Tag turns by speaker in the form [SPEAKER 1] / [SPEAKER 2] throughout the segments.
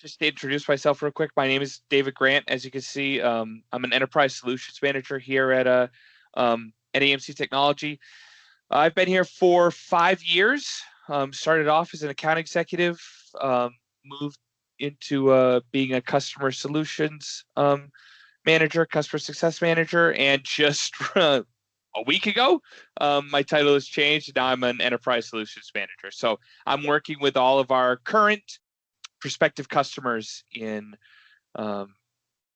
[SPEAKER 1] Just to introduce myself real quick, my name is David Grant. As you can see, I'm an enterprise solutions manager here at AMC Technology. I've been here for 5 years. Started off as an account executive, moved into being a customer solutions manager, customer success manager, and just a week ago, my title has changed. And now I'm an enterprise solutions manager. So I'm working with all of our current prospective customers in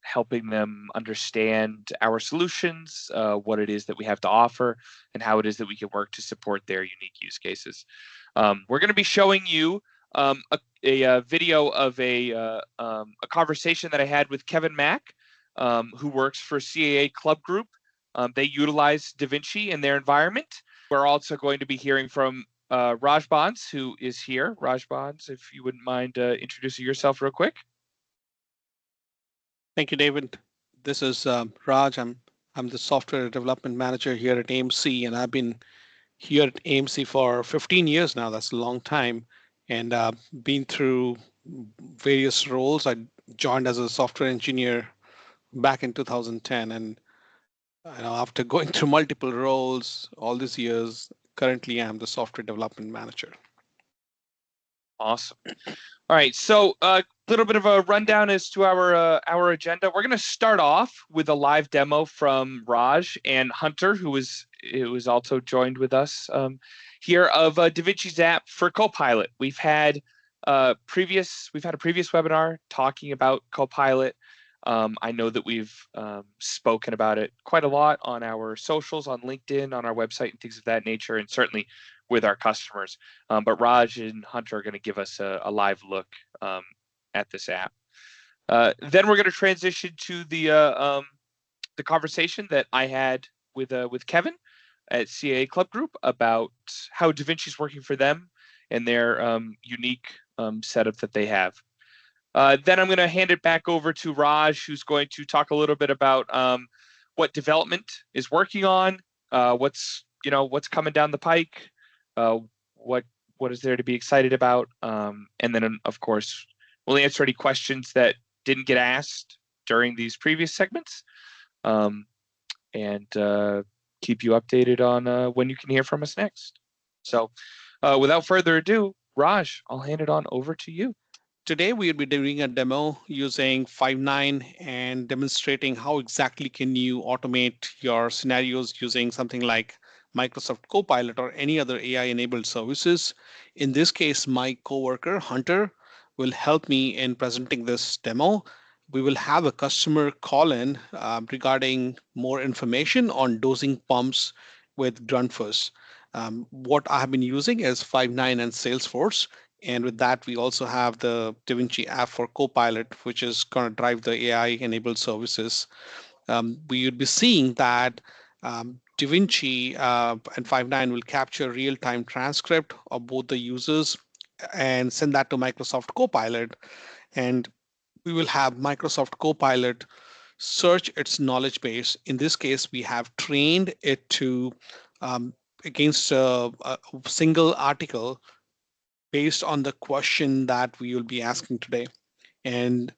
[SPEAKER 1] helping them understand our solutions, what it is that we have to offer, and how it is that we can work to support their unique use cases. We're going to be showing you a video of a conversation that I had with Kevin Mak, who works for CAA Club Group. They utilize DaVinci in their environment. We're also going to be hearing from Rajbans, who is here. Rajbans, if you wouldn't mind introducing yourself real quick.
[SPEAKER 2] Thank you, David. This is Raj. I'm the software development manager here at AMC, and I've been here at AMC for 15 years now. That's a long time, and been through various roles. I joined as a software engineer back in 2010, and after going through multiple roles all these years, currently I'm the software development manager.
[SPEAKER 1] Awesome. All right, so a little bit of a rundown as to our agenda. We're going to start off with a live demo from Raj and Hunter, who was also joined with us here of DaVinci's app for Copilot. We've had a previous webinar talking about Copilot. I know that we've spoken about it quite a lot on our socials, on LinkedIn, on our website, and things of that nature, and certainly with our customers. But Raj and Hunter are going to give us a live look at this app. Then we're going to transition to the conversation that I had with Kevin at CAA Club Group about how DaVinci is working for them and their unique setup that they have. Then I'm going to hand it back over to Raj, who's going to talk a little bit about what development is working on, what's coming down the pike, what is there to be excited about, and then of course we'll answer any questions that didn't get asked during these previous segments, and keep you updated on when you can hear from us next. So without further ado, Raj, I'll hand it on over to you.
[SPEAKER 2] Today, we'll be doing a demo using Five9 and demonstrating how exactly can you automate your scenarios using something like Microsoft Copilot or any other AI-enabled services. In this case, my coworker, Hunter, will help me in presenting this demo. We will have a customer call in regarding more information on dosing pumps with Grundfos. What I have been using is Five9 and Salesforce. And with that, we also have the DaVinci app for Copilot, which is going to drive the AI-enabled services. We would be seeing that DaVinci and Five9 will capture real-time transcript of both the users and send that to Microsoft Copilot. And we will have Microsoft Copilot search its knowledge base. In this case, we have trained it to against a single article based on the question that we will be asking today. And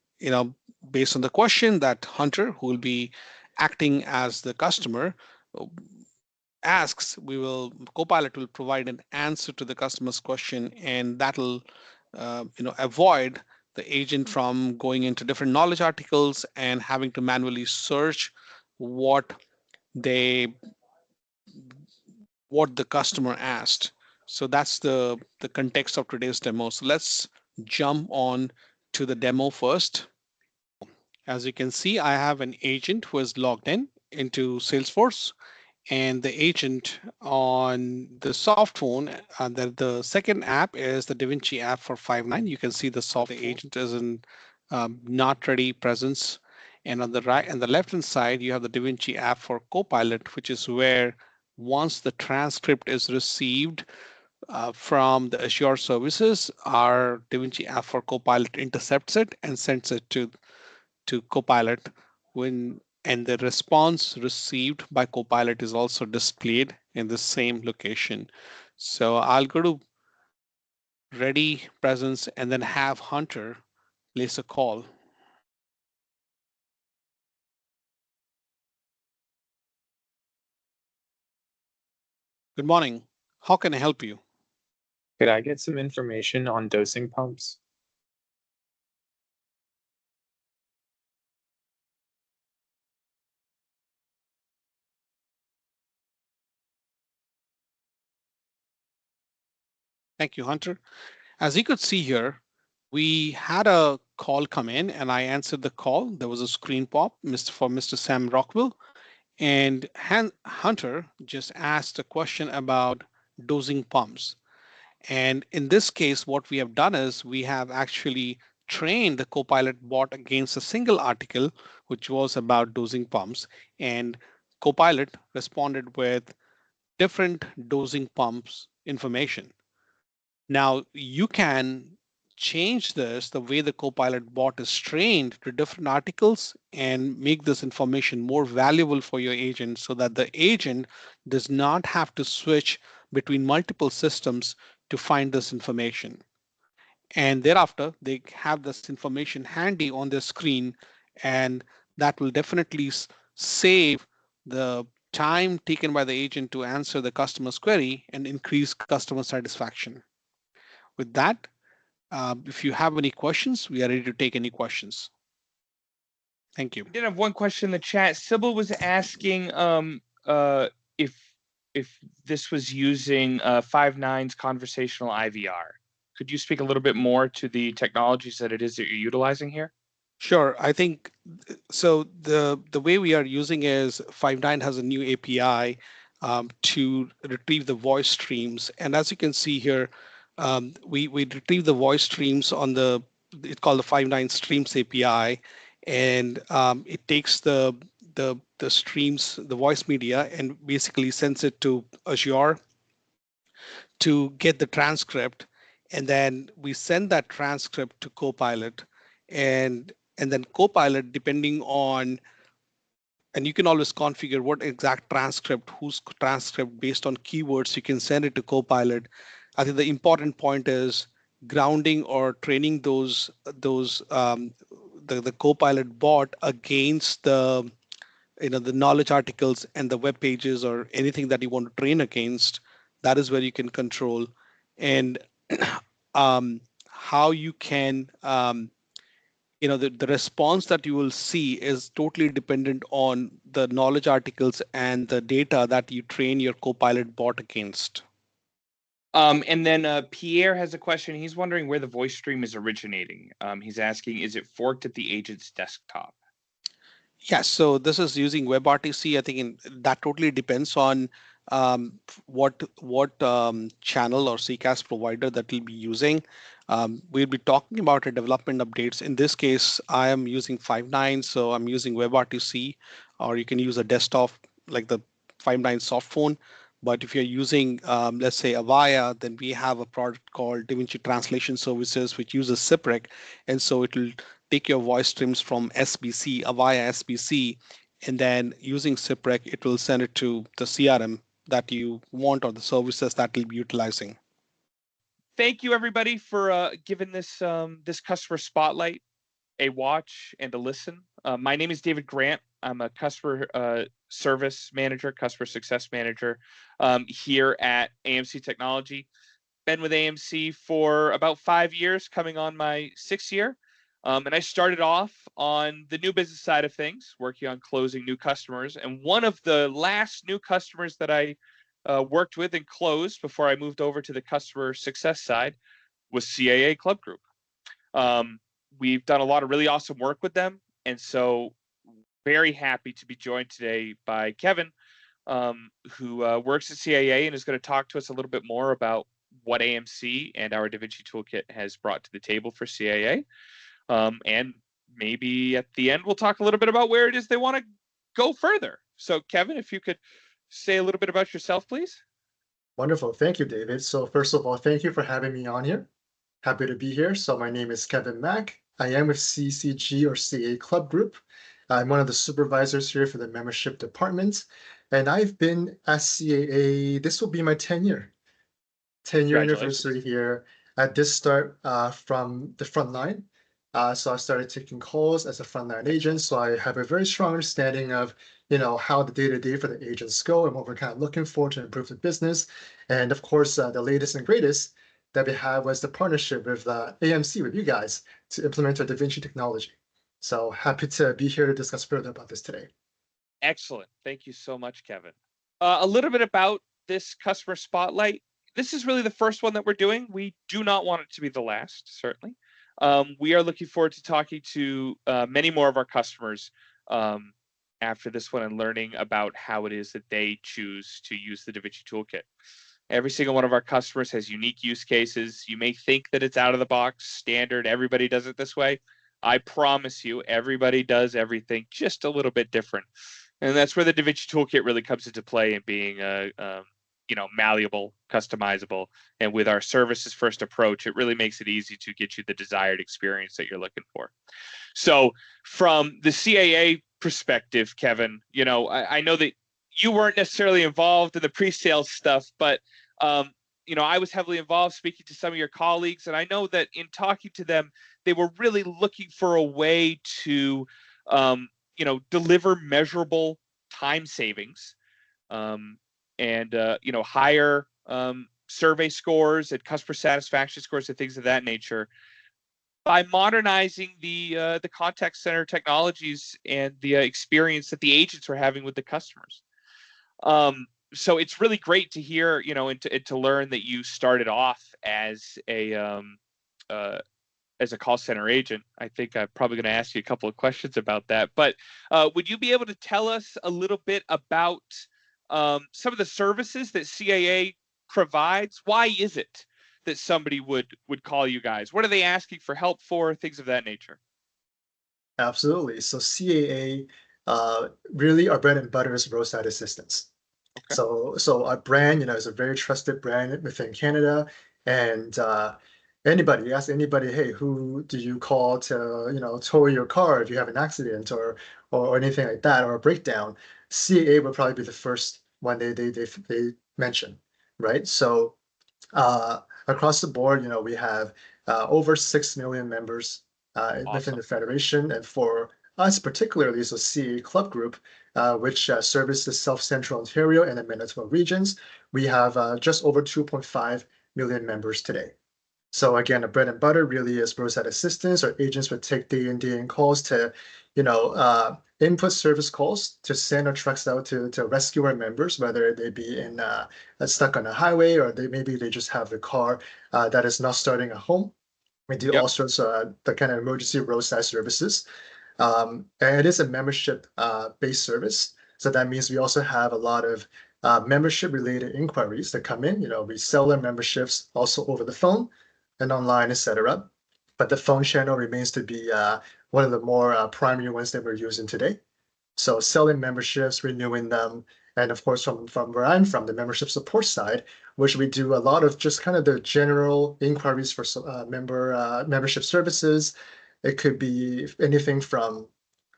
[SPEAKER 2] based on the question that Hunter, who will be acting as the customer, asks, Copilot will provide an answer to the customer's question, and that'll avoid the agent from going into different knowledge articles and having to manually search what the customer asked. So that's the context of today's demo. So let's jump on to the demo first. As you can see, I have an agent who is logged into Salesforce, and the agent on the soft phone, the second app is the DaVinci app for Five9. You can see the agent is in not ready presence. And on the right and the left-hand side, you have the DaVinci app for Copilot, which is where once the transcript is received from the Azure services, our DaVinci app for Copilot intercepts it and sends it to Copilot. And the response received by Copilot is also displayed in the same location. So I'll go to Ready Presence and then have Hunter place a call. Good morning. How can I help you?
[SPEAKER 3] Could I get some information on dosing pumps?
[SPEAKER 2] Thank you, Hunter. As you could see here, we had a call come in and I answered the call. There was a screen pop for Mr. Sam Rockwell. And Hunter just asked a question about dosing pumps. And in this case, what we have done is we have actually trained the Copilot bot against a single article, which was about dosing pumps. And Copilot responded with different dosing pumps information. Now you can change this the way the Copilot bot is trained to different articles and make this information more valuable for your agent so that the agent does not have to switch between multiple systems to find this information. And thereafter, they have this information handy on their screen, and that will definitely save the time taken by the agent to answer the customer's query and increase customer satisfaction. With that, if you have any questions, we are ready to take any questions. Thank you.
[SPEAKER 1] We did have one question in the chat. Sybil was asking if this was using Five9's conversational IVR. Could you speak a little bit more to the technologies that it is that you're utilizing here?
[SPEAKER 2] Sure. I think so. The way we are using is Five9 has a new API to retrieve the voice streams, and as you can see here, we retrieve the voice streams on it's called the Five9 Streams API, and it takes the streams, the voice media, and basically sends it to Azure to get the transcript, and then we send that transcript to Copilot, and then Copilot, depending on, and you can always configure what exact transcript, whose transcript based on keywords, you can send it to Copilot. I think the important point is grounding or training the Copilot bot against the knowledge articles and the web pages or anything that you want to train against. That is where you can control, and how you can the response that you will see is totally dependent on the knowledge articles and the data that you train your Copilot bot against.
[SPEAKER 1] And then Pierre has a question. He's wondering where the voice stream is originating. He's asking, is it forked at the agent's desktop?
[SPEAKER 2] Yes, so this is using WebRTC. I think that totally depends on what channel or CCAS provider that we'll be using. We'll be talking about the development updates. In this case, I am using Five9, so I'm using WebRTC, or you can use a desktop like the Five9 soft phone. But if you're using, let's say, Avaya, then we have a product called DaVinci Translation Services, which uses CIPREC, and so it will take your voice streams from SBC, Avaya SBC, and then using CIPREC, it will send it to the CRM that you want or the services that you'll be utilizing.
[SPEAKER 1] Thank you, everybody, for giving this this customer spotlight a watch and a listen. My name is David Grant. I'm a customer service manager, customer success manager here at AMC Technology. Been with AMC for about 5 years, coming on my 6th year. And I started off on the new business side of things, working on closing new customers. And one of the last new customers that I worked with and closed before I moved over to the customer success side was CAA Club Group. We've done a lot of really awesome work with them. And so very happy to be joined today by Kevin, who works at CAA and is going to talk to us a little bit more about what AMC and our DaVinci Toolkit has brought to the table for CAA. And maybe at the end, we'll talk a little bit about where it is they want to go further. So Kevin, if you could say a little bit about yourself, please.
[SPEAKER 4] Wonderful. Thank you, David. So first of all, thank you for having me on here. Happy to be here. So my name is Kevin Mak. I am with CCG or CAA Club Group. I'm one of the supervisors here for the membership department. And I've been at CAA, this will be my 10-year anniversary here. I did start from the front line So I started taking calls as a frontline agent. So I have a very strong understanding of, how the day-to-day for the agents go and what we're kind of looking for to improve the business. And of course, the latest and greatest that we had was the partnership with AMC, with you guys, to implement our DaVinci technology. So happy to be here to discuss further about this today.
[SPEAKER 1] Excellent. Thank you so much, Kevin. A little bit about this customer spotlight. This is really the first one that we're doing. We do not want it to be the last, certainly. We are looking forward to talking to many more of our customers after this one and learning about how it is that they choose to use the DaVinci Toolkit. Every single one of our customers has unique use cases. You may think that it's out of the box, standard, everybody does it this way. I promise you, everybody does everything just a little bit different. And that's where the DaVinci Toolkit really comes into play in being malleable, customizable. And with our services first approach, it really makes it easy to get you the desired experience that you're looking for. So from the CAA perspective, Kevin, I know that you weren't necessarily involved in the pre-sales stuff, but I was heavily involved speaking to some of your colleagues, and I know that in talking to them, they were really looking for a way to deliver measurable time savings and higher survey scores and customer satisfaction scores and things of that nature by modernizing the contact center technologies and the experience that the agents were having with the customers. So it's really great to hear, and to learn that you started off as a call center agent. I think I'm probably going to ask you a couple of questions about that. But would you be able to tell us a little bit about some of the services that CAA provides? Why is it that somebody would call you guys? What are they asking for help for? Things of that nature.
[SPEAKER 4] Absolutely. So CAA, really our bread and butter is roadside assistance.
[SPEAKER 1] Okay.
[SPEAKER 4] So our brand, is a very trusted brand within Canada, and ask anybody, hey, who do you call to, tow your car if you have an accident or anything like that, or a breakdown? CAA would probably be the first one they mention, right? So across the board, we have over 6 million members within
[SPEAKER 1] Awesome.
[SPEAKER 4] the federation, and for us particularly, so CAA Club Group, which services South Central Ontario and the Manitoba regions, we have just over 2.5 million members today. So again, the bread and butter really is roadside assistance. Our agents would take day in calls to, input service calls to send our trucks out to rescue our members, whether they be in stuck on a highway or maybe they just have a car that is not starting at home. We do all sorts of the kind of emergency roadside services. And it is a membership based service. So that means we also have a lot of membership related inquiries that come in. We sell our memberships also over the phone and online, etc. But the phone channel remains to be one of the more primary ones that we're using today. So selling memberships, renewing them, and of course from where I'm from, the membership support side, which we do a lot of just kind of the general inquiries for membership services. It could be anything from,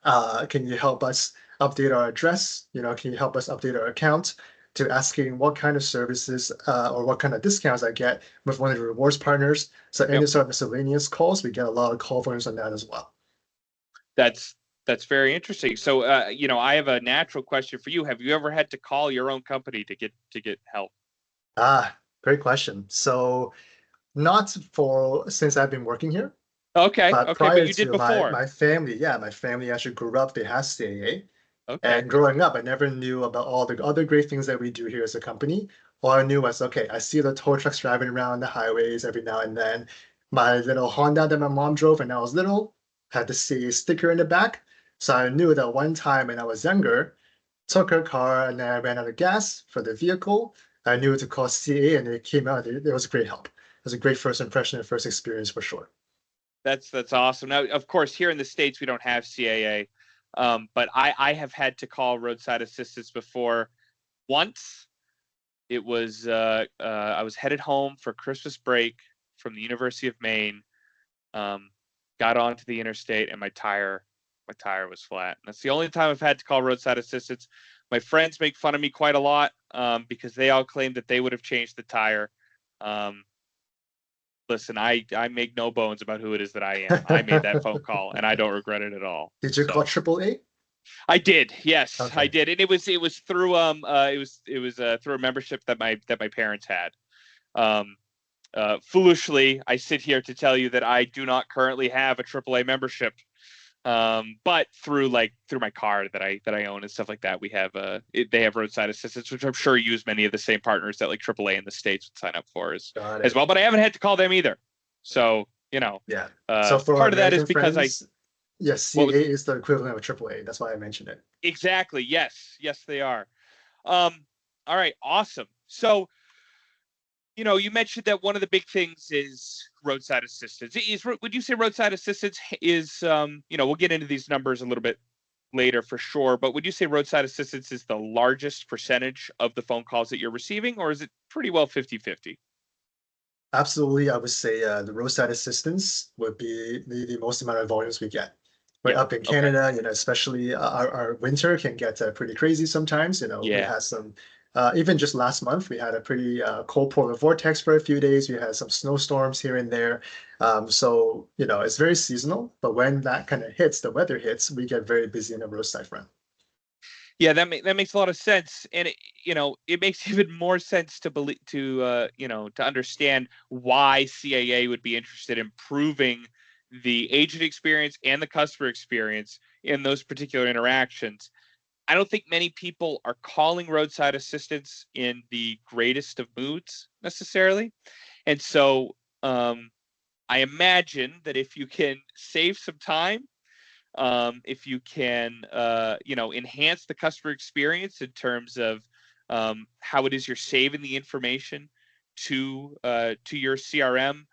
[SPEAKER 4] can you help us update our address? Can you help us update our account? To asking what kind of services or what kind of discounts I get with one of the rewards partners. So any sort of miscellaneous calls, we get a lot of call volumes on that as well.
[SPEAKER 1] That's very interesting. So, I have a natural question for you. Have you ever had to call your own company to get help?
[SPEAKER 4] Great question. So not since I've been working here.
[SPEAKER 1] Okay.
[SPEAKER 4] But
[SPEAKER 1] But
[SPEAKER 4] prior
[SPEAKER 1] you did
[SPEAKER 4] to
[SPEAKER 1] before.
[SPEAKER 4] my family, my family actually grew up, they had CAA.
[SPEAKER 1] Okay.
[SPEAKER 4] And growing up, I never knew about all the other great things that we do here as a company. All I knew was, okay, I see the tow trucks driving around the highways every now and then. My little Honda that my mom drove when I was little had the CAA sticker in the back. So I knew that one time when I was younger, took her car and then I ran out of gas for the vehicle. I knew to call CAA and it came out. It was a great help. It was a great first impression and first experience for sure.
[SPEAKER 1] That's awesome. Now, of course, here in the States, we don't have CAA, but I have had to call roadside assistance before. Once it was I was headed home for Christmas break from the University of Maine, got onto the interstate and my tire was flat. And that's the only time I've had to call roadside assistance. My friends make fun of me quite a lot because they all claim that they would have changed the tire. listen, I make no bones about who it is that I am. I made that phone call, and I don't regret it at all.
[SPEAKER 4] Did you call
[SPEAKER 1] So
[SPEAKER 4] AAA?
[SPEAKER 1] I did, yes, I
[SPEAKER 4] Okay.
[SPEAKER 1] did, and it was through through a membership that my parents had. Foolishly, I sit here to tell you that I do not currently have a AAA membership. But through my card that I own and stuff like that, we have they have roadside assistance, which I'm sure use many of the same partners that like AAA in the States would sign up for as well. But I haven't had to call them either. So,
[SPEAKER 4] Yeah. So for
[SPEAKER 1] part of that is
[SPEAKER 4] American
[SPEAKER 1] because
[SPEAKER 4] friends, yes, CAA is the equivalent of AAA. That's why I mentioned it.
[SPEAKER 1] Exactly. Yes, they are. All right, awesome. So, you mentioned that one of the big things is roadside assistance. Would you say roadside assistance is, we'll get into these numbers a little bit later for sure, but would you say roadside assistance is the largest percentage of the phone calls that you're receiving, or is it pretty well 50-50?
[SPEAKER 4] Absolutely, I would say the roadside assistance would be the most amount of volumes we get. But up in Canada, especially our winter can get pretty crazy sometimes. We had some, even just last month, we had a pretty cold polar vortex for a few days. We had some snowstorms here and there. So, it's very seasonal. But when that kind of hits, the weather hits, we get very busy in the roadside front.
[SPEAKER 1] Yeah, that makes a lot of sense, and it makes even more sense to understand why CAA would be interested in improving the agent experience and the customer experience in those particular interactions. I don't think many people are calling roadside assistance in the greatest of moods necessarily, and so I imagine that if you can save some time, if you can, enhance the customer experience in terms of how it is you're saving the information to your CRM,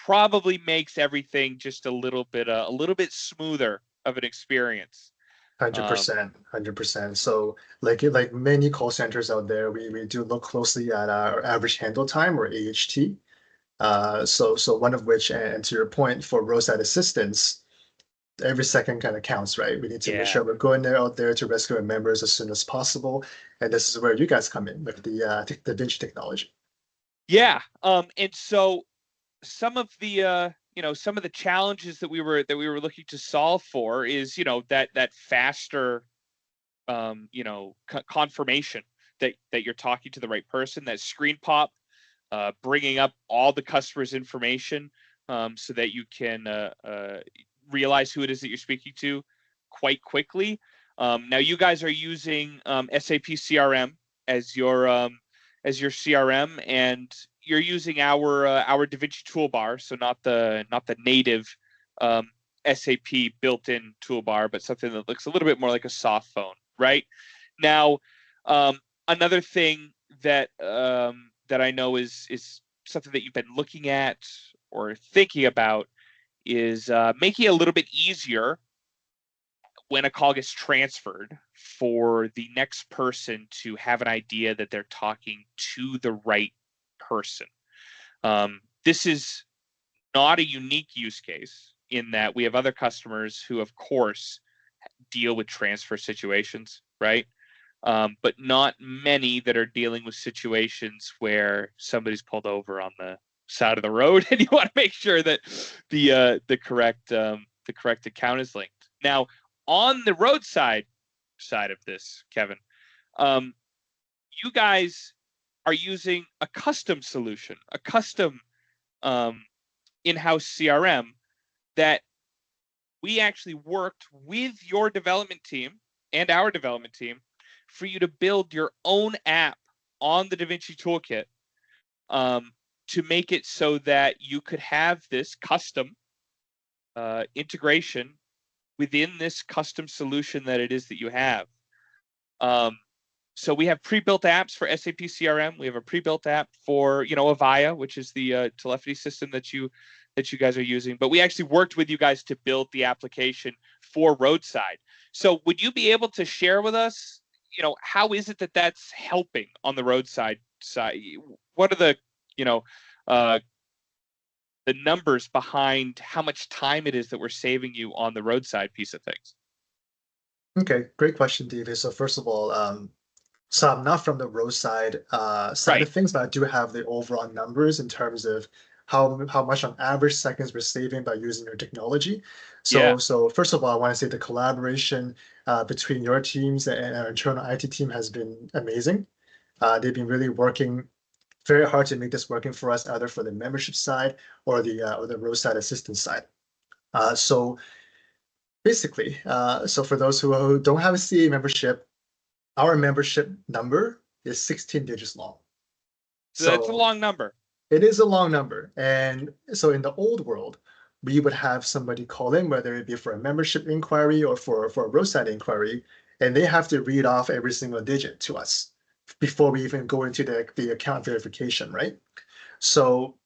[SPEAKER 1] probably makes everything just a little bit smoother of an experience.
[SPEAKER 4] 100%, 100%. So like many call centers out there, we do look closely at our average handle time, or AHT. So one of which, and to your point, for roadside assistance, every second kind of counts, right? We need to make sure we're going out there to rescue our members as soon as possible. And this is where you guys come in with the DaVinci technology.
[SPEAKER 1] Yeah. And so some of the challenges that we were looking to solve for is, that faster, confirmation that you're talking to the right person, that screen pop, bringing up all the customer's information, so that you can realize who it is that you're speaking to quite quickly. Now you guys are using SAP CRM as your CRM, and you're using our DaVinci toolbar, so not the native SAP built-in toolbar, but something that looks a little bit more like a soft phone, right? Now, another thing that I know is something that you've been looking at or thinking about is making it a little bit easier when a call gets transferred for the next person to have an idea that they're talking to the right person. This is not a unique use case in that we have other customers who, of course, deal with transfer situations, right? But not many that are dealing with situations where somebody's pulled over on the side of the road and you want to make sure that the correct account is linked. Now, on the roadside side of this, Kevin, you guys are using a custom solution, a custom in-house CRM that we actually worked with your development team and our development team for you to build your own app on the DaVinci Toolkit, to make it so that you could have this custom integration within this custom solution that it is that you have. So we have pre-built apps for SAP CRM. We have a pre-built app for, Avaya, which is the telephony system that you guys are using. But we actually worked with you guys to build the application for roadside. So would you be able to share with us, how is it that that's helping on the roadside side? What are the, the numbers behind how much time it is that we're saving you on the roadside piece of things?
[SPEAKER 4] Okay, great question, David. So first of all, so I'm not from the roadside side
[SPEAKER 1] Right.
[SPEAKER 4] of things, but I do have the overall numbers in terms of how much on average seconds we're saving by using your technology.
[SPEAKER 1] Yeah.
[SPEAKER 4] So first of all, I want to say the collaboration between your teams and our internal IT team has been amazing. They've been really working very hard to make this working for us, either for the membership side or the roadside assistance side. So basically, so for those who don't have a CA membership, our membership number is 16 digits long.
[SPEAKER 1] So that's a long number.
[SPEAKER 4] It is a long number. And so in the old world, we would have somebody call in, whether it be for a membership inquiry or for a roadside inquiry, and they have to read off every single digit to us before we even go into the account verification, right? So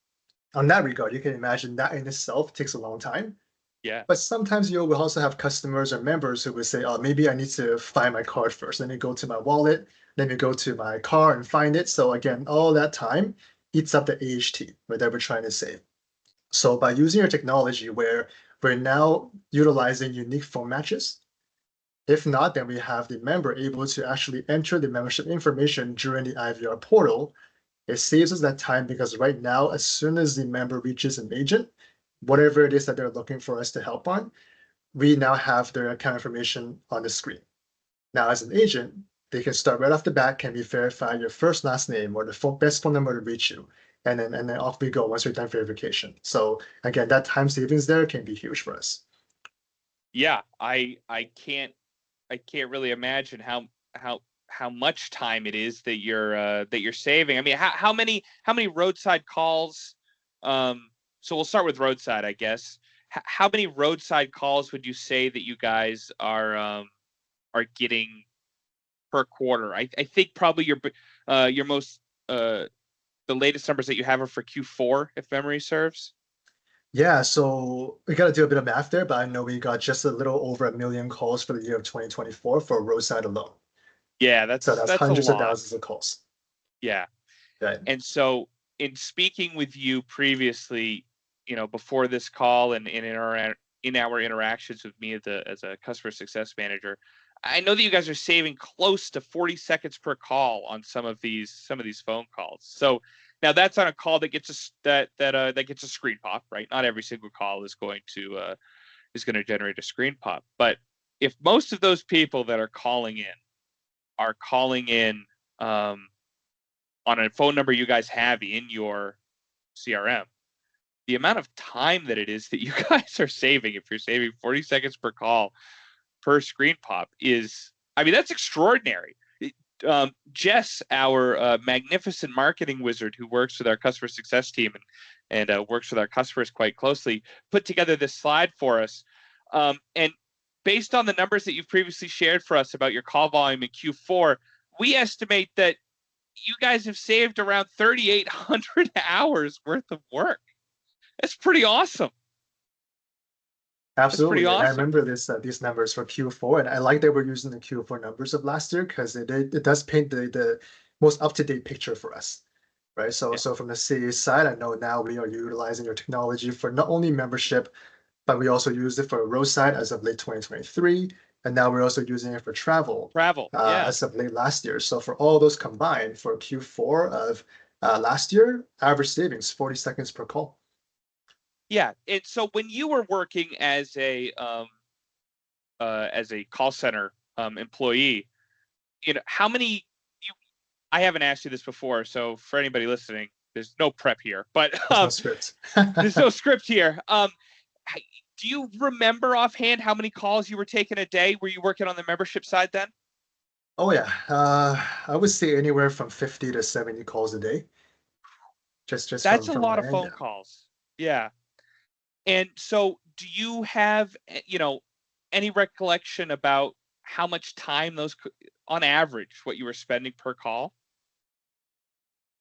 [SPEAKER 4] on that regard, you can imagine that in itself takes a long time.
[SPEAKER 1] Yeah.
[SPEAKER 4] But sometimes you'll also have customers or members who would say, oh, maybe I need to find my card first. Let me go to my wallet. Let me go to my car and find it. So again, all that time eats up the AHT that we're trying to save. So by using your technology where we're now utilizing unique phone matches, if not, then we have the member able to actually enter the membership information during the IVR portal. It saves us that time because right now, as soon as the member reaches an agent, whatever it is that they're looking for us to help on, we now have their account information on the screen. Now, as an agent, they can start right off the bat. Can we verify your first, last name, or the best phone number to reach you? And then off we go once we're done verification. So again, that time savings there can be huge for us.
[SPEAKER 1] Yeah, I can't really imagine how much time it is that you're saving. I mean, how many roadside calls? So we'll start with roadside, I guess. How many roadside calls would you say that you guys are getting per quarter? I think probably your most the latest numbers that you have are for Q4, if memory serves.
[SPEAKER 4] Yeah, so we got to do a bit of math there, but I know we got just a little over 1 million calls for the year of 2024 for roadside alone.
[SPEAKER 1] Yeah, that's
[SPEAKER 4] hundreds
[SPEAKER 1] a
[SPEAKER 4] of
[SPEAKER 1] lot.
[SPEAKER 4] thousands of calls.
[SPEAKER 1] Yeah.
[SPEAKER 4] Right.
[SPEAKER 1] And so in speaking with you previously, before this call and in our interactions with me as a customer success manager, I know that you guys are saving close to 40 seconds per call on some of these phone calls. So now that's on a call that gets that gets a screen pop, right? Not every single call is going to generate a screen pop, but if most of those people that are calling in on a phone number you guys have in your CRM, the amount of time that it is that you guys are saving, if you're saving 40 seconds per call per screen pop, that's extraordinary. Jess, our magnificent marketing wizard who works with our customer success team and works with our customers quite closely, put together this slide for us. And based on the numbers that you've previously shared for us about your call volume in Q4, we estimate that you guys have saved around 3,800 hours worth of work. That's pretty awesome.
[SPEAKER 4] Absolutely.
[SPEAKER 1] That's pretty awesome.
[SPEAKER 4] I remember these numbers for Q4, and I like that we're using the Q4 numbers of last year because it does paint the most up-to-date picture for us, right? So from the CA side, I know now we are utilizing your technology for not only membership, but we also used it for roadside as of late 2023, and now we're also using it for travel. As of late last year. So for all those combined, for Q4 of last year, average savings 40 seconds per call.
[SPEAKER 1] Yeah, and so when you were working as a call center employee, how many? I haven't asked you this before, so for anybody listening, there's no prep here, but
[SPEAKER 4] there's no script.
[SPEAKER 1] There's no script here. Do you remember offhand how many calls you were taking a day? Were you working on the membership side then?
[SPEAKER 4] Oh yeah, I would say anywhere from 50 to 70 calls a day. Just
[SPEAKER 1] that's a lot of phone calls. Yeah. And so do you have, any recollection about how much time those, on average, what you were spending per call?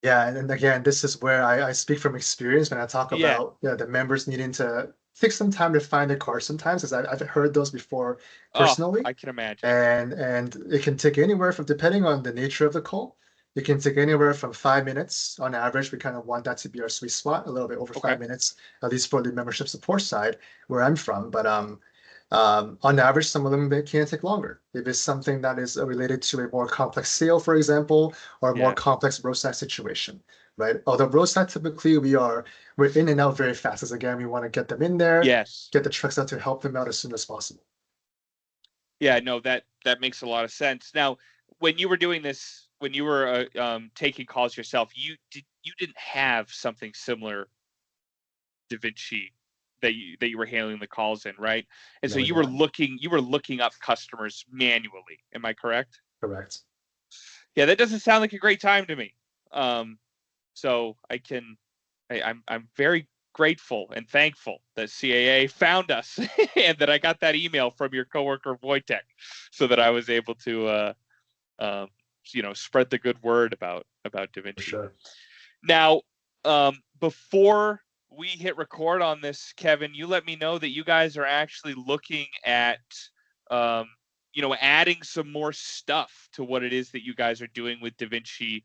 [SPEAKER 4] Yeah, and again, this is where I speak from experience when I talk about the members needing to take some time to find their car sometimes, because I've heard those before personally.
[SPEAKER 1] I can imagine.
[SPEAKER 4] And it can take anywhere from, depending on the nature of the call, it can take anywhere from 5 minutes on average. We kind of want that to be our sweet spot, a little bit over 5 minutes, at least for the membership support side where I'm from. But on average, some of them can take longer. If it's something that is related to a more complex sale, for example, or a more complex roadside situation. right? Although roadside, typically we're in and out very fast. As again, we want to get them in there,
[SPEAKER 1] Yes.
[SPEAKER 4] get the trucks out to help them out as soon as possible.
[SPEAKER 1] Yeah, no, that makes a lot of sense. Now, when you were doing this, when you were taking calls yourself, you didn't have something similar DaVinci that you were handling the calls in, right? And so
[SPEAKER 4] No,
[SPEAKER 1] you were
[SPEAKER 4] not.
[SPEAKER 1] looking up customers manually. Am I correct?
[SPEAKER 4] Correct.
[SPEAKER 1] Yeah, that doesn't sound like a great time to me. So I'm very grateful and thankful that CAA found us and that I got that email from your coworker Wojtek, so that I was able to spread the good word about DaVinci.
[SPEAKER 4] For sure.
[SPEAKER 1] Now, before we hit record on this, Kevin, you let me know that you guys are actually looking at adding some more stuff to what it is that you guys are doing with DaVinci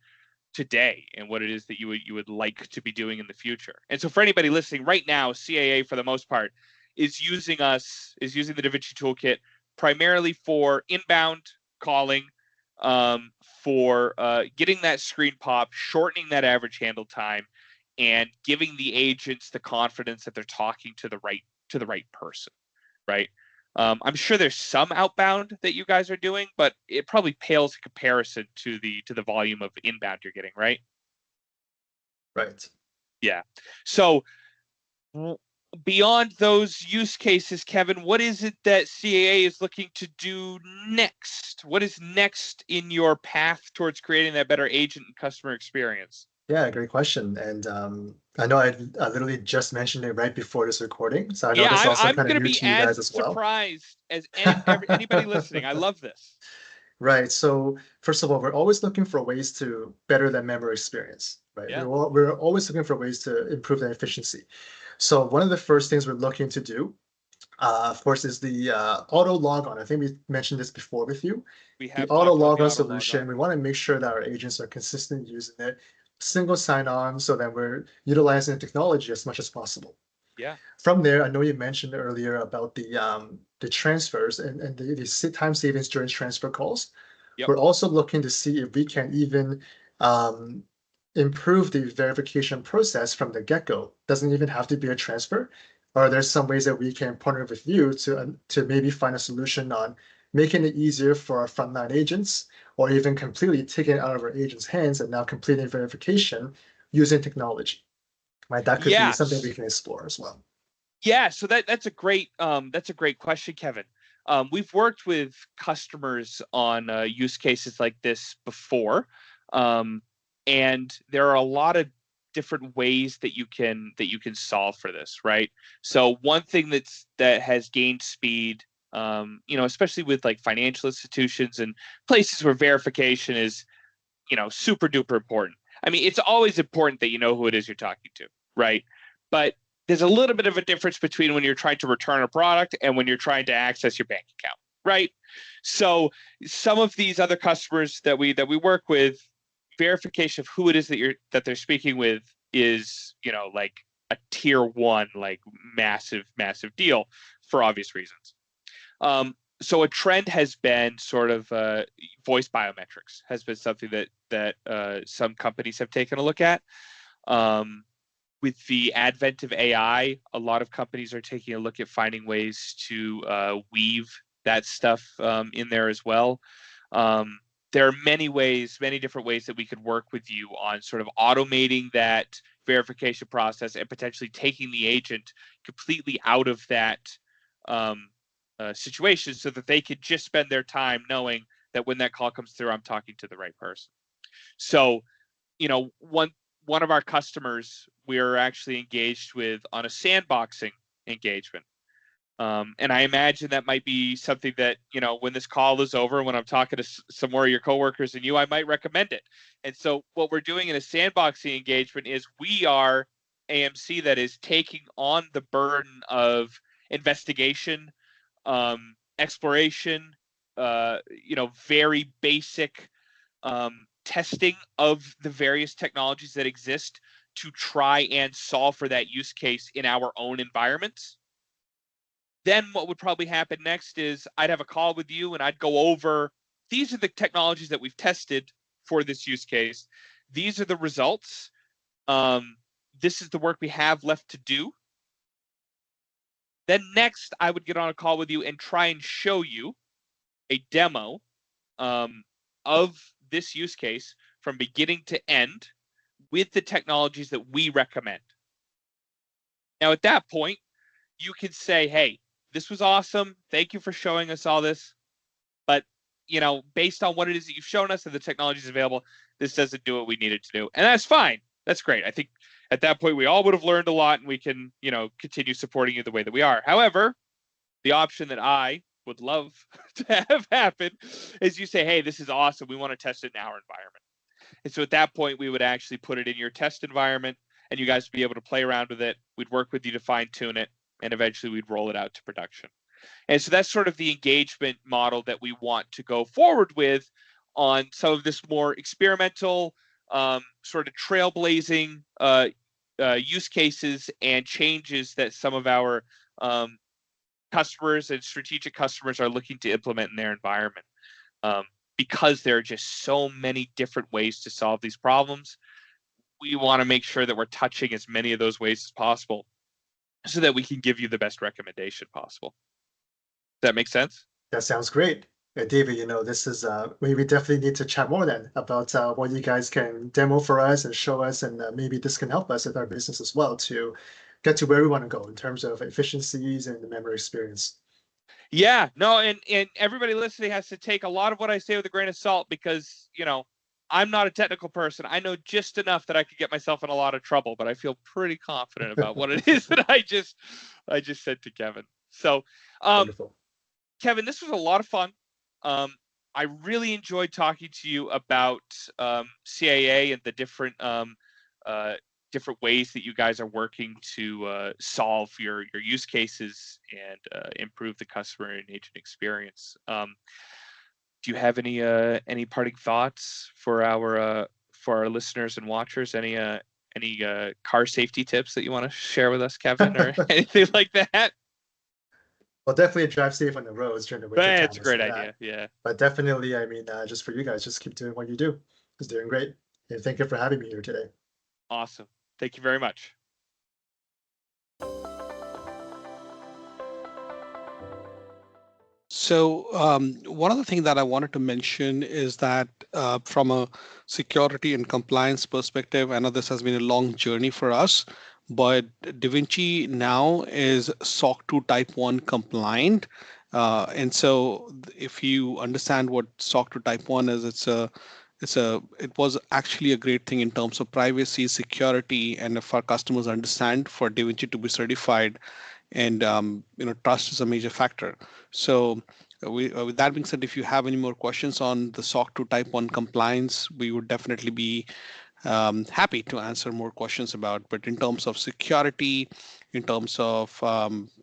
[SPEAKER 1] today and what it is that you would like to be doing in the future. And so for anybody listening right now, CAA for the most part is using the DaVinci toolkit primarily for inbound calling, for getting that screen pop, shortening that average handle time, and giving the agents the confidence that they're talking to the right person, right? I'm sure there's some outbound that you guys are doing, but it probably pales in comparison to the volume of inbound you're getting, right?
[SPEAKER 4] Right.
[SPEAKER 1] Yeah. So beyond those use cases, Kevin, what is it that CAA is looking to do next? What is next in your path towards creating that better agent and customer experience?
[SPEAKER 4] Yeah, great question. And I know I literally just mentioned it right before this recording, so I know
[SPEAKER 1] Yeah,
[SPEAKER 4] this is also
[SPEAKER 1] I'm
[SPEAKER 4] kind of
[SPEAKER 1] going to
[SPEAKER 4] new
[SPEAKER 1] be
[SPEAKER 4] to you guys
[SPEAKER 1] as
[SPEAKER 4] as well.
[SPEAKER 1] surprised as anybody listening. I love this.
[SPEAKER 4] Right. So first of all, we're always looking for ways to better that member experience, right?
[SPEAKER 1] Yeah.
[SPEAKER 4] We're always looking for ways to improve that efficiency. So one of the first things we're looking to do, of course, is the auto logon. I think we mentioned this before with you.
[SPEAKER 1] We
[SPEAKER 4] The
[SPEAKER 1] have
[SPEAKER 4] auto
[SPEAKER 1] talked about the
[SPEAKER 4] logon
[SPEAKER 1] auto
[SPEAKER 4] solution,
[SPEAKER 1] logon.
[SPEAKER 4] we want to make sure that our agents are consistent using it, single sign-on, so that we're utilizing the technology as much as possible.
[SPEAKER 1] Yeah.
[SPEAKER 4] From there, I know you mentioned earlier about the transfers and the time savings during transfer calls.
[SPEAKER 1] Yep.
[SPEAKER 4] We're also looking to see if we can even um, improve the verification process from the get-go. Doesn't even have to be a transfer. Or there's some ways that we can partner with you to maybe find a solution on making it easier for our frontline agents, or even completely taking it out of our agents' hands and now completing verification using technology. Right? That could be something
[SPEAKER 1] Yes.
[SPEAKER 4] we can explore as well.
[SPEAKER 1] Yeah, so that's a great question, Kevin. We've worked with customers on use cases like this before, and there are a lot of different ways that you can solve for this, right? So one thing that has gained speed, especially with like financial institutions and places where verification is, super duper important. I mean, it's always important that you know who it is you're talking to, right? But there's a little bit of a difference between when you're trying to return a product and when you're trying to access your bank account, right? So some of these other customers that we work with, verification of who it is that they're speaking with is, like a tier one, like massive deal for obvious reasons. So a trend has been sort of voice biometrics has been something that some companies have taken a look at. With the advent of AI, a lot of companies are taking a look at finding ways to weave that stuff in there as well. There are many different ways that we could work with you on sort of automating that verification process and potentially taking the agent completely out of that situation so that they could just spend their time knowing that when that call comes through, I'm talking to the right person. So, one of our customers we're actually engaged with on a sandboxing engagement. And I imagine that might be something that, when this call is over, when I'm talking to some more of your coworkers and you, I might recommend it. And so what we're doing in a sandboxing engagement is we are AMC that is taking on the burden of investigation, exploration, very basic testing of the various technologies that exist to try and solve for that use case in our own environments. Then what would probably happen next is I'd have a call with you and I'd go over, these are the technologies that we've tested for this use case. These are the results. This is the work we have left to do. Then next, I would get on a call with you and try and show you a demo of this use case from beginning to end with the technologies that we recommend. Now, at that point, you can say, hey, this was awesome. Thank you for showing us all this. But, based on what it is that you've shown us and the technologies available, this doesn't do what we needed to do. And that's fine. That's great. I think at that point, we all would have learned a lot and we can, continue supporting you the way that we are. However, the option that I would love to have happen is you say, hey, this is awesome. We want to test it in our environment. And so at that point, we would actually put it in your test environment and you guys would be able to play around with it. We'd work with you to fine tune it and eventually we'd roll it out to production. And so that's sort of the engagement model that we want to go forward with on some of this more experimental, sort of trailblazing use cases and changes that some of our customers and strategic customers are looking to implement in their environment. Because there are just so many different ways to solve these problems, we want to make sure that we're touching as many of those ways as possible so that we can give you the best recommendation possible. Does that make sense?
[SPEAKER 4] That sounds great. David, this is we definitely need to chat more then about what you guys can demo for us and show us, and maybe this can help us with our business as well to get to where we want to go in terms of efficiencies and the member experience.
[SPEAKER 1] Yeah, no, and everybody listening has to take a lot of what I say with a grain of salt because, I'm not a technical person. I know just enough that I could get myself in a lot of trouble, but I feel pretty confident about what it is that I just said to Kevin. So,
[SPEAKER 4] Wonderful.
[SPEAKER 1] Kevin, this was a lot of fun. I really enjoyed talking to you about CAA and the different ways that you guys are working to solve your use cases and improve the customer and agent experience. Do you have any parting thoughts for our listeners and watchers? Any car safety tips that you want to share with us, Kevin, or anything like that?
[SPEAKER 4] Well, definitely drive safe on the roads during the winter time.
[SPEAKER 1] That's a great idea. Yeah.
[SPEAKER 4] But definitely, just for you guys, just keep doing what you do. It's doing great. And thank you for having me here today.
[SPEAKER 1] Awesome. Thank you very much.
[SPEAKER 2] So one of the things that I wanted to mention is that from a security and compliance perspective, I know this has been a long journey for us, but DaVinci now is SOC 2 Type 1 compliant. And so if you understand what SOC 2 Type 1 is, it was actually a great thing in terms of privacy, security, and if our customers understand for DaVinci to be certified, and trust is a major factor. So with that being said, if you have any more questions on the SOC 2 Type 1 compliance, we would definitely be happy to answer more questions about. But in terms of security, in terms of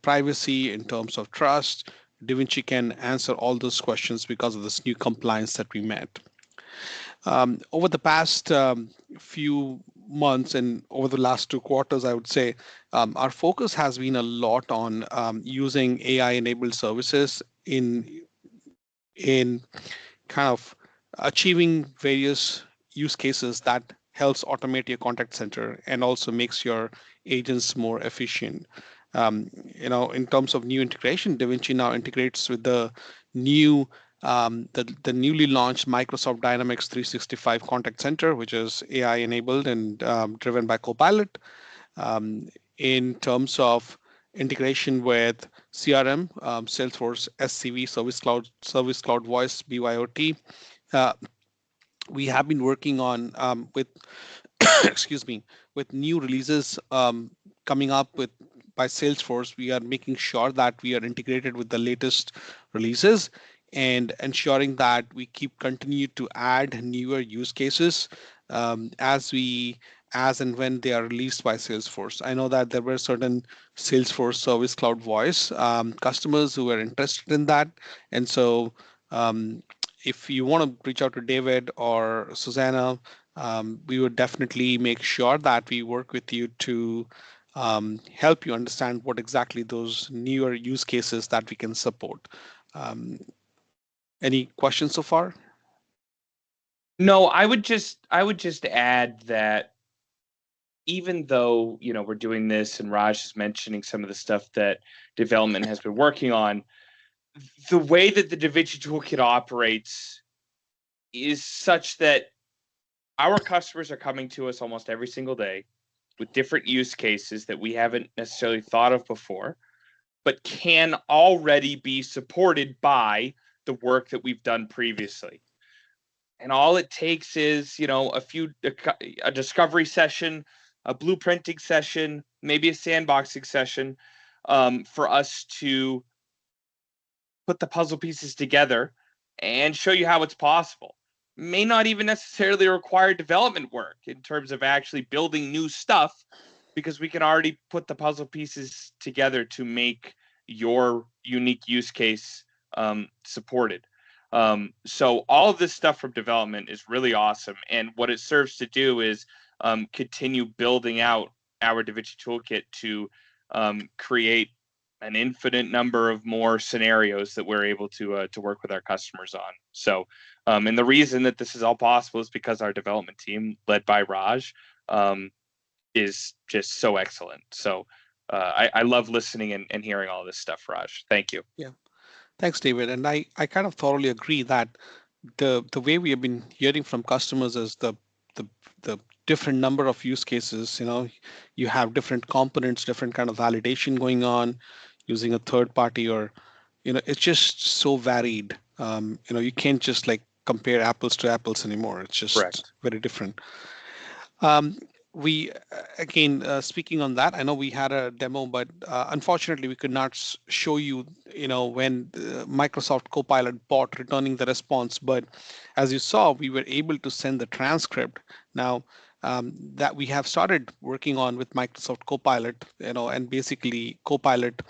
[SPEAKER 2] privacy, in terms of trust, DaVinci can answer all those questions because of this new compliance that we met. Over the past few months and over the last 2 quarters, I would say our focus has been a lot on using AI-enabled services in kind of achieving various use cases that helps automate your contact center and also makes your agents more efficient. In terms of new integration, DaVinci now integrates with the new the newly launched Microsoft Dynamics 365 Contact Center, which is AI enabled and driven by Copilot. In terms of integration with CRM, Salesforce SCV, Service Cloud Voice, BYOT. We have been working on with with new releases coming up by Salesforce. We are making sure that we are integrated with the latest releases and ensuring that we continue to add newer use cases as and when they are released by Salesforce. I know that there were certain Salesforce Service Cloud Voice customers who were interested in that. And so if you want to reach out to David or Susanna, we would definitely make sure that we work with you to help you understand what exactly those newer use cases that we can support. Any questions so far?
[SPEAKER 1] No, I would just add that even though, we're doing this and Raj is mentioning some of the stuff that development has been working on, the way that the DaVinci Toolkit operates is such that our customers are coming to us almost every single day with different use cases that we haven't necessarily thought of before, but can already be supported by the work that we've done previously. And all it takes is, a discovery session, a blueprinting session, maybe a sandboxing session, for us to put the puzzle pieces together and show you how it's possible. May not even necessarily require development work in terms of actually building new stuff, because we can already put the puzzle pieces together to make your unique use case supported. So all of this stuff from development is really awesome. And what it serves to do is continue building out our DaVinci Toolkit to create an infinite number of more scenarios that we're able to work with our customers on. So, and the reason that this is all possible is because our development team, led by Raj, is just so excellent. So I love listening and hearing all this stuff, Raj. Thank you.
[SPEAKER 2] Yeah. Thanks, David. And I kind of thoroughly agree that the way we have been hearing from customers is the different number of use cases. You have different components, different kind of validation going on using a third party, or it's just so varied. You can't just like compare apples to apples anymore. It's just
[SPEAKER 1] Correct.
[SPEAKER 2] very different. We again, speaking on that, I know we had a demo, but unfortunately we could not show you, when the Microsoft Copilot bot returning the response. But as you saw, we were able to send the transcript. Now that we have started working on with Microsoft Copilot, and basically Copilot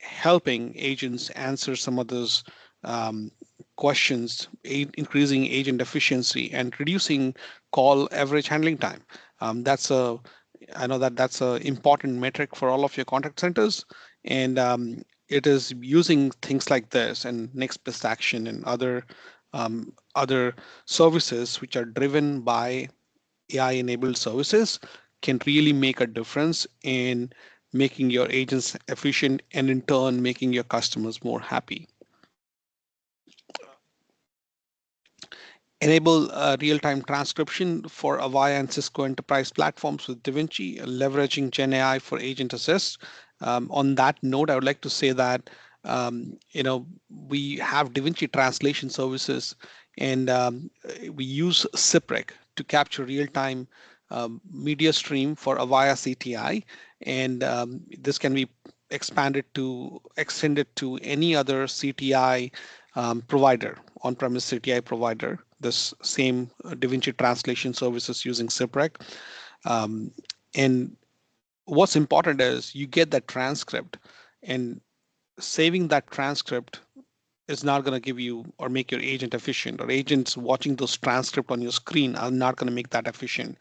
[SPEAKER 2] helping agents answer some of those questions, increasing agent efficiency and reducing call average handling time. I know that's a important metric for all of your contact centers, and it is using things like this and next best action and other services which are driven by AI-enabled services can really make a difference in making your agents efficient and in turn making your customers more happy. Enable real-time transcription for Avaya and Cisco enterprise platforms with DaVinci, leveraging Gen AI for agent assist. On that note, I would like to say that we have DaVinci translation services, and we use CIPREC to capture real-time media stream for Avaya CTI, and this can be extended to any other CTI provider, on-premise CTI provider. This same DaVinci translation services using CIPREC. And what's important is you get that transcript, and saving that transcript is not going to give you or make your agent efficient, or agents watching those transcript on your screen are not going to make that efficient.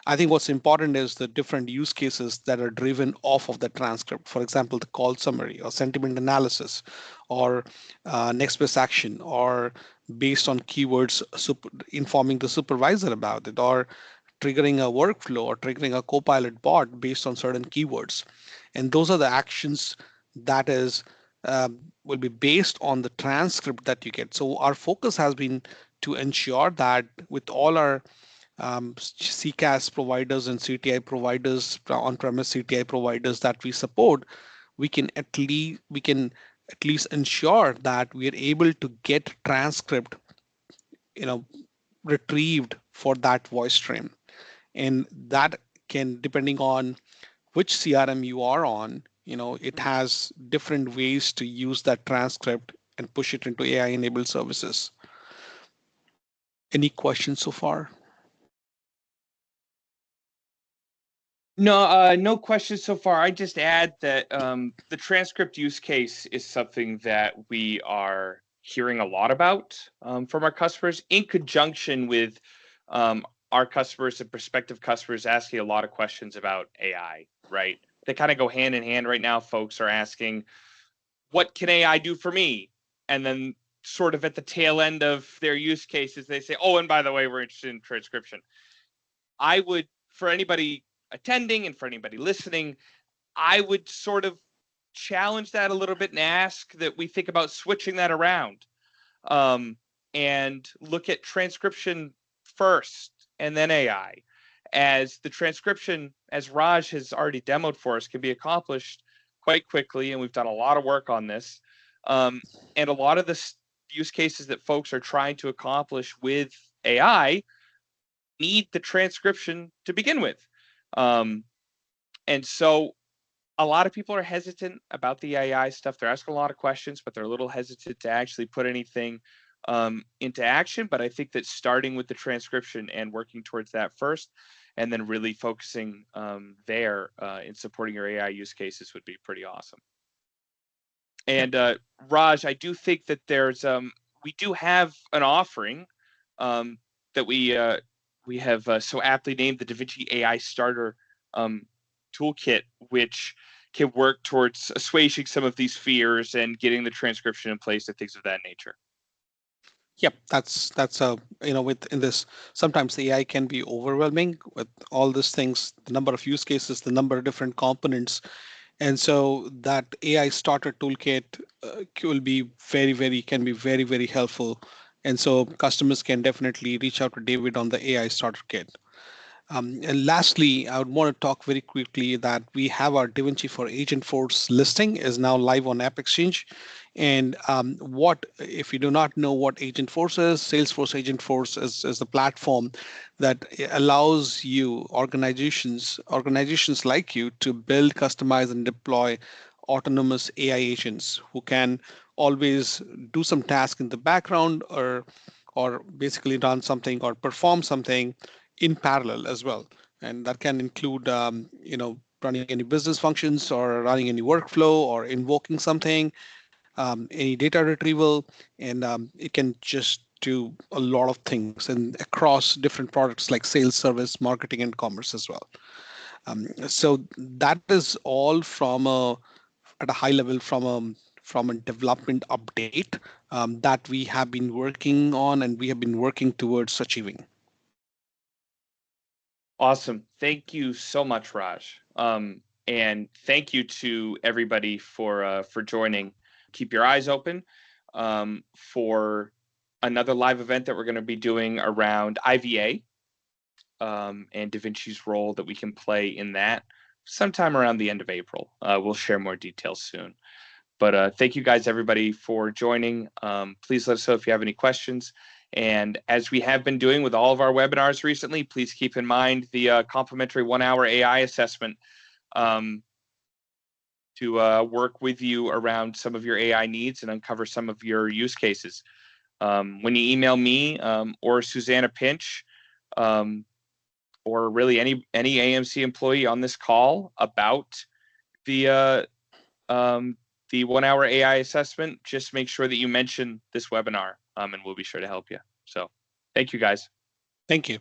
[SPEAKER 2] I think what's important is the different use cases that are driven off of the transcript. For example, the call summary or sentiment analysis or next best action, or based on keywords informing the supervisor about it, or triggering a workflow or triggering a Copilot bot based on certain keywords. And those are the actions that will be based on the transcript that you get. So our focus has been to ensure that with all our CCaaS providers and CTI providers, on-premise CTI providers that we support, we can at least ensure that we are able to get transcript, retrieved for that voice stream, and that can, depending on which CRM you are on, it has different ways to use that transcript and push it into AI-enabled services. Any questions so far?
[SPEAKER 1] No, no questions so far. I just add that the transcript use case is something that we are hearing a lot about from our customers, in conjunction with our customers and prospective customers asking a lot of questions about AI, right? They kind of go hand in hand right now. Folks are asking, what can AI do for me? And then sort of at the tail end of their use cases, they say, oh, and by the way, we're interested in transcription. I would, for anybody attending and for anybody listening, I would sort of challenge that a little bit and ask that we think about switching that around, and look at transcription first and then AI. As the transcription, as Raj has already demoed for us, can be accomplished quite quickly, and we've done a lot of work on this. And a lot of the use cases that folks are trying to accomplish with AI need the transcription to begin with. And so a lot of people are hesitant about the AI stuff. They're asking a lot of questions, but they're a little hesitant to actually put anything into action. But I think that starting with the transcription and working towards that first, and then really focusing there in supporting your AI use cases would be pretty awesome. And Raj, I do think that there's we do have an offering that we have so aptly named the DaVinci AI Starter Toolkit, which can work towards assuaging some of these fears and getting the transcription in place and things of that nature.
[SPEAKER 2] Yep, that's within this, sometimes the AI can be overwhelming with all these things, the number of use cases, the number of different components. And so that AI starter toolkit can be very, very helpful. And so customers can definitely reach out to David on the AI starter kit. And lastly, I would want to talk very quickly that we have our DaVinci for Agentforce listing is now live on App Exchange. And what if you do not know what Agentforce is? Salesforce Agentforce is the platform that allows you organizations like you to build, customize, and deploy autonomous AI agents who can always do some task in the background or basically run something or perform something in parallel as well. And that can include, running any business functions or running any workflow or invoking something, any data retrieval, and it can just do a lot of things and across different products like sales, service, marketing, and commerce as well. So that is all at a high level from a development update that we have been working on and we have been working towards achieving.
[SPEAKER 1] Awesome. Thank you so much, Raj. And thank you to everybody for joining. Keep your eyes open for another live event that we're going to be doing around IVA and DaVinci's role that we can play in that sometime around the end of April. We'll share more details soon. But thank you guys, everybody, for joining. Please let us know if you have any questions. And as we have been doing with all of our webinars recently, please keep in mind the complimentary 1-hour AI assessment to work with you around some of your AI needs and uncover some of your use cases. When you email me or Susanna Pinch, or really any AMC employee on this call about the 1-hour AI assessment, just make sure that you mention this webinar, and we'll be sure to help you. So thank you, guys.
[SPEAKER 2] Thank you.